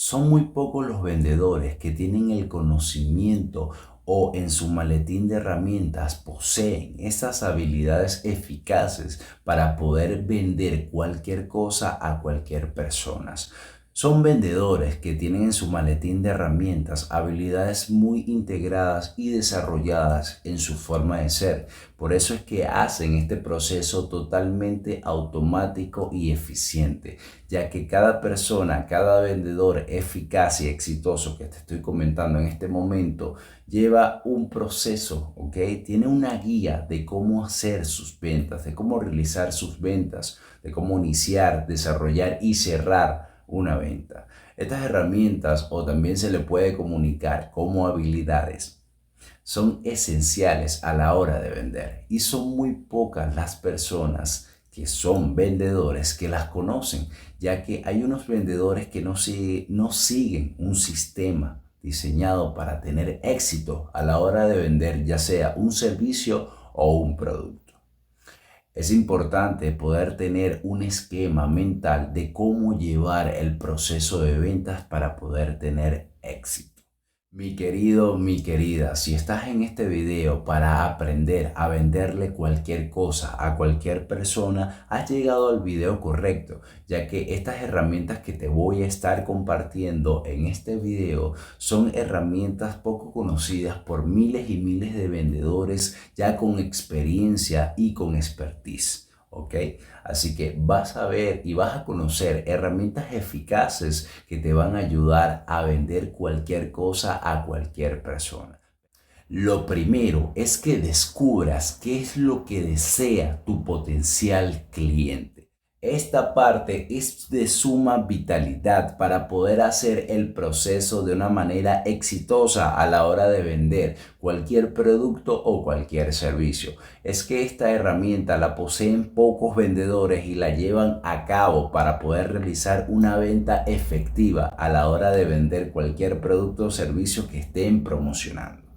Son muy pocos los vendedores que tienen el conocimiento o en su maletín de herramientas poseen esas habilidades eficaces para poder vender cualquier cosa a cualquier persona. Son vendedores que tienen en su maletín de herramientas habilidades muy integradas y desarrolladas en su forma de ser. Por eso es que hacen este proceso totalmente automático y eficiente, ya que cada persona, cada vendedor eficaz y exitoso que te estoy comentando en este momento, lleva un proceso, ¿ok? Tiene una guía de cómo hacer sus ventas, de cómo realizar sus ventas, de cómo iniciar, desarrollar y cerrar una venta. Estas herramientas, o también se le puede comunicar como habilidades, son esenciales a la hora de vender y son muy pocas las personas que son vendedores que las conocen, ya que hay unos vendedores que no siguen un sistema diseñado para tener éxito a la hora de vender, ya sea un servicio o un producto. Es importante poder tener un esquema mental de cómo llevar el proceso de ventas para poder tener éxito. Mi querido, mi querida, si estás en este video para aprender a venderle cualquier cosa a cualquier persona, has llegado al video correcto, ya que estas herramientas que te voy a estar compartiendo en este video son herramientas poco conocidas por miles y miles de vendedores ya con experiencia y con expertise. ¿Ok? Así que vas a ver y vas a conocer herramientas eficaces que te van a ayudar a vender cualquier cosa a cualquier persona. Lo primero es que descubras qué es lo que desea tu potencial cliente. Esta parte es de suma vitalidad para poder hacer el proceso de una manera exitosa a la hora de vender cualquier producto o cualquier servicio. Es que esta herramienta la poseen pocos vendedores y la llevan a cabo para poder realizar una venta efectiva a la hora de vender cualquier producto o servicio que estén promocionando.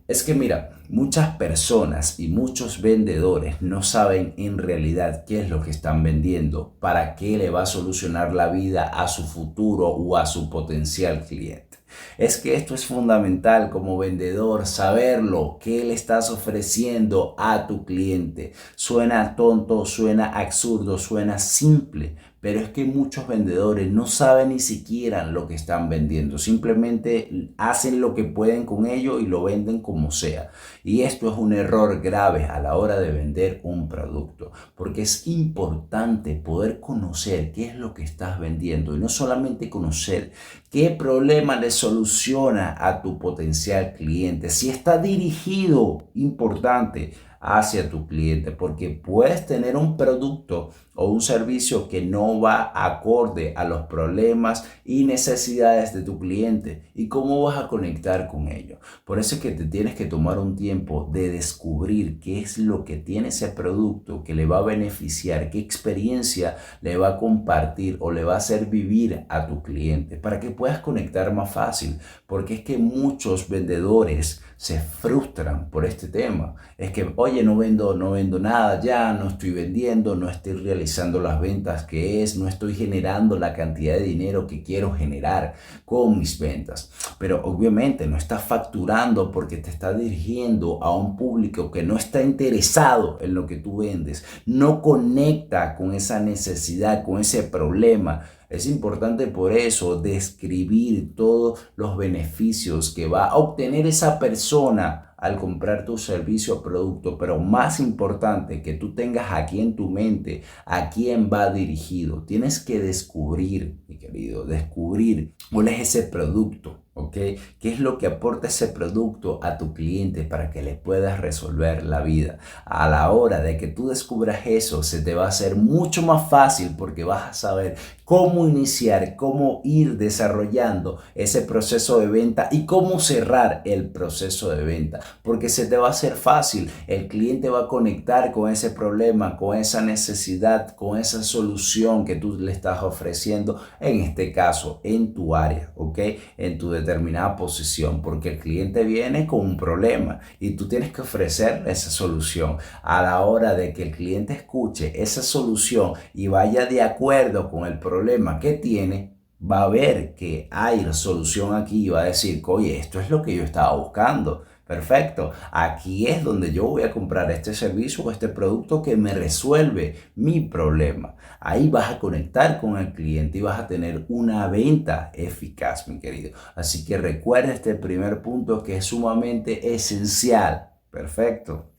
Es que mira, muchas personas y muchos vendedores no saben en realidad qué es lo que están vendiendo, para qué le va a solucionar la vida a su futuro o a su potencial cliente. Es que esto es fundamental como vendedor, saberlo, qué le estás ofreciendo a tu cliente. Suena tonto, suena absurdo, suena simple, pero es que muchos vendedores no saben ni siquiera lo que están vendiendo. Simplemente hacen lo que pueden con ello y lo venden como sea. Y esto es un error grave a la hora de vender un producto, porque es importante poder conocer qué es lo que estás vendiendo y no solamente conocer qué problema le soluciona a tu potencial cliente. Si está dirigido, importante, hacia tu cliente, porque puedes tener un producto o un servicio que no va acorde a los problemas y necesidades de tu cliente. ¿Y cómo vas a conectar con ello? Por eso es que te tienes que tomar un tiempo de descubrir qué es lo que tiene ese producto que le va a beneficiar, qué experiencia le va a compartir o le va a hacer vivir a tu cliente para que puedas conectar más fácil. Porque es que muchos vendedores se frustran por este tema. Es que, oye, no vendo nada ya, no estoy vendiendo, no estoy realizando las ventas que es, no estoy generando la cantidad de dinero que quiero generar con mis ventas. Pero obviamente no estás facturando porque te estás dirigiendo a un público que no está interesado en lo que tú vendes, no conecta con esa necesidad, con ese problema. Es importante por eso describir todos los beneficios que va a obtener esa persona al comprar tu servicio o producto, pero más importante que tú tengas aquí en tu mente a quién va dirigido. Tienes que descubrir, mi querido, descubrir cuál es ese producto. ¿Ok? ¿Qué es lo que aporta ese producto a tu cliente para que le puedas resolver la vida? A la hora de que tú descubras eso, se te va a hacer mucho más fácil porque vas a saber cómo iniciar, cómo ir desarrollando ese proceso de venta y cómo cerrar el proceso de venta. Porque se te va a hacer fácil. El cliente va a conectar con ese problema, con esa necesidad, con esa solución que tú le estás ofreciendo, en este caso, en tu área, ¿ok? En tu determinada posición, porque el cliente viene con un problema y tú tienes que ofrecer esa solución. A la hora de que el cliente escuche esa solución y vaya de acuerdo con el problema que tiene, va a ver que hay solución aquí y va a decir, oye, esto es lo que yo estaba buscando. Perfecto, aquí es donde yo voy a comprar este servicio o este producto que me resuelve mi problema. Ahí vas a conectar con el cliente y vas a tener una venta eficaz, mi querido. Así que recuerda este primer punto que es sumamente esencial. Perfecto.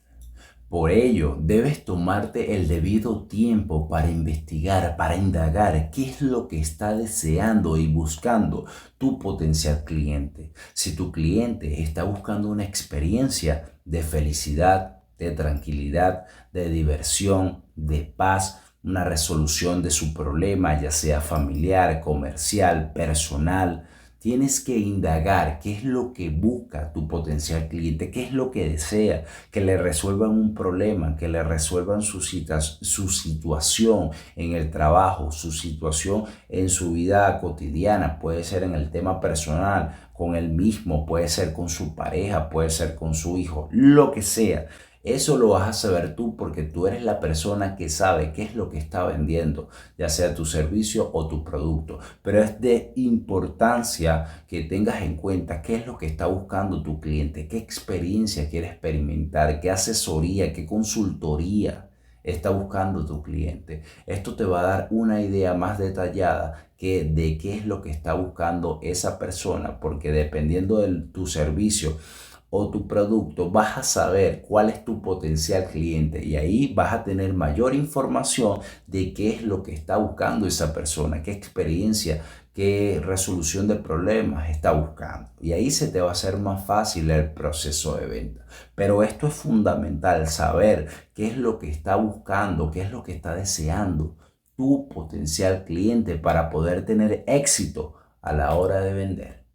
Por ello, debes tomarte el debido tiempo para investigar, para indagar qué es lo que está deseando y buscando tu potencial cliente. Si tu cliente está buscando una experiencia de felicidad, de tranquilidad, de diversión, de paz, una resolución de su problema, ya sea familiar, comercial, personal, tienes que indagar qué es lo que busca tu potencial cliente, qué es lo que desea, que le resuelvan un problema, que le resuelvan su situación en el trabajo, su situación en su vida cotidiana, puede ser en el tema personal, con él mismo, puede ser con su pareja, puede ser con su hijo, lo que sea. Eso lo vas a saber tú porque tú eres la persona que sabe qué es lo que está vendiendo, ya sea tu servicio o tu producto. Pero es de importancia que tengas en cuenta qué es lo que está buscando tu cliente, qué experiencia quiere experimentar, qué asesoría, qué consultoría está buscando tu cliente. Esto te va a dar una idea más detallada de qué es lo que está buscando esa persona, porque dependiendo de tu servicio o tu producto, vas a saber cuál es tu potencial cliente y ahí vas a tener mayor información de qué es lo que está buscando esa persona, qué experiencia, qué resolución de problemas está buscando. Y ahí se te va a hacer más fácil el proceso de venta. Pero esto es fundamental, saber qué es lo que está buscando, qué es lo que está deseando tu potencial cliente para poder tener éxito a la hora de vender.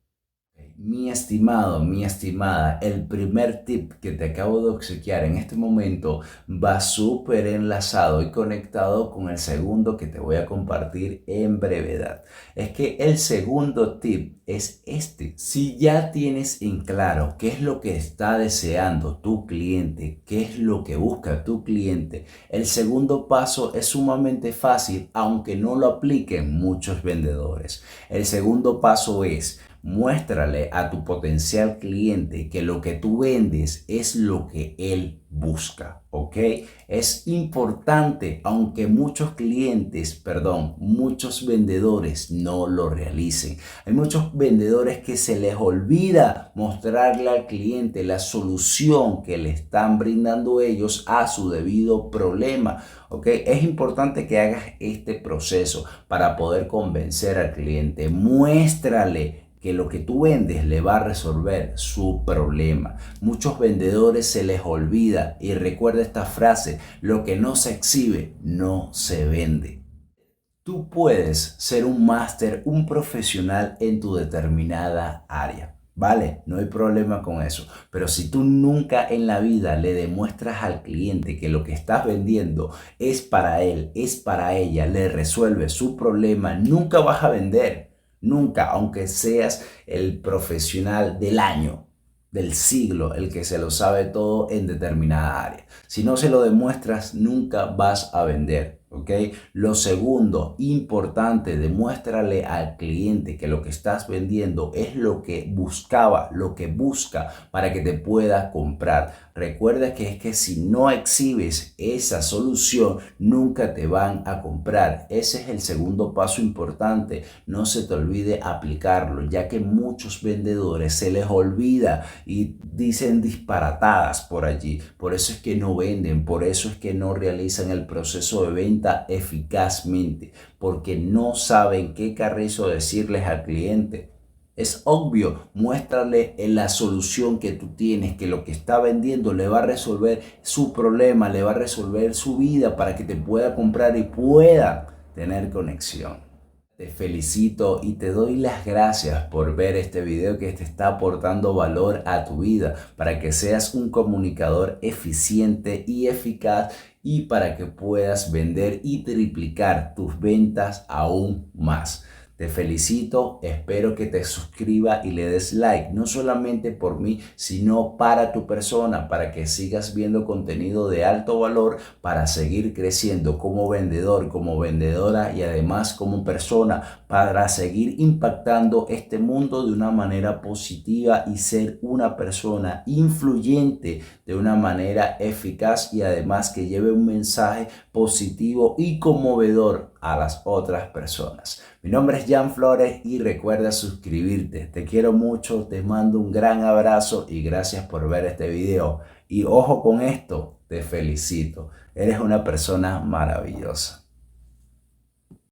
Mi estimado, mi estimada, el primer tip que te acabo de obsequiar en este momento va súper enlazado y conectado con el segundo que te voy a compartir en brevedad. Es que el segundo tip es este. Si ya tienes en claro qué es lo que está deseando tu cliente, qué es lo que busca tu cliente, el segundo paso es sumamente fácil, aunque no lo apliquen muchos vendedores. El segundo paso es: muéstrale a tu potencial cliente que lo que tú vendes es lo que él busca, ¿ok? Es importante, aunque muchos vendedores no lo realicen. Hay muchos vendedores que se les olvida mostrarle al cliente la solución que le están brindando ellos a su debido problema, ¿ok? Es importante que hagas este proceso para poder convencer al cliente. Muéstrale que lo que tú vendes le va a resolver su problema. Muchos vendedores se les olvida y recuerda esta frase: lo que no se exhibe no se vende. Tú puedes ser un máster, un profesional en tu determinada área. Vale, no hay problema con eso. Pero si tú nunca en la vida le demuestras al cliente que lo que estás vendiendo es para él, es para ella, le resuelve su problema, nunca vas a vender. Nunca, aunque seas el profesional del año, del siglo, el que se lo sabe todo en determinada área. Si no se lo demuestras, nunca vas a vender. ¿Ok? Lo segundo, importante, demuéstrale al cliente que lo que estás vendiendo es lo que buscaba, lo que busca para que te pueda comprar. Recuerda que es que si no exhibes esa solución, nunca te van a comprar. Ese es el segundo paso importante. No se te olvide aplicarlo, ya que muchos vendedores se les olvida y dicen disparatadas por allí. Por eso es que no venden, por eso es que no realizan el proceso de venta eficazmente, porque no saben qué carrizo decirles al cliente. Es obvio, muéstrale en la solución que tú tienes, que lo que está vendiendo le va a resolver su problema, le va a resolver su vida para que te pueda comprar y pueda tener conexión. Te felicito y te doy las gracias por ver este video que te está aportando valor a tu vida para que seas un comunicador eficiente y eficaz y para que puedas vender y triplicar tus ventas aún más. Te felicito, espero que te suscribas y le des like, no solamente por mí, sino para tu persona, para que sigas viendo contenido de alto valor, para seguir creciendo como vendedor, como vendedora y además como persona, para seguir impactando este mundo de una manera positiva y ser una persona influyente de una manera eficaz y además que lleve un mensaje positivo y conmovedor a las otras personas. Mi nombre es Jan Flores y recuerda suscribirte. Te quiero mucho, te mando un gran abrazo y gracias por ver este video. Y ojo con esto, te felicito. Eres una persona maravillosa.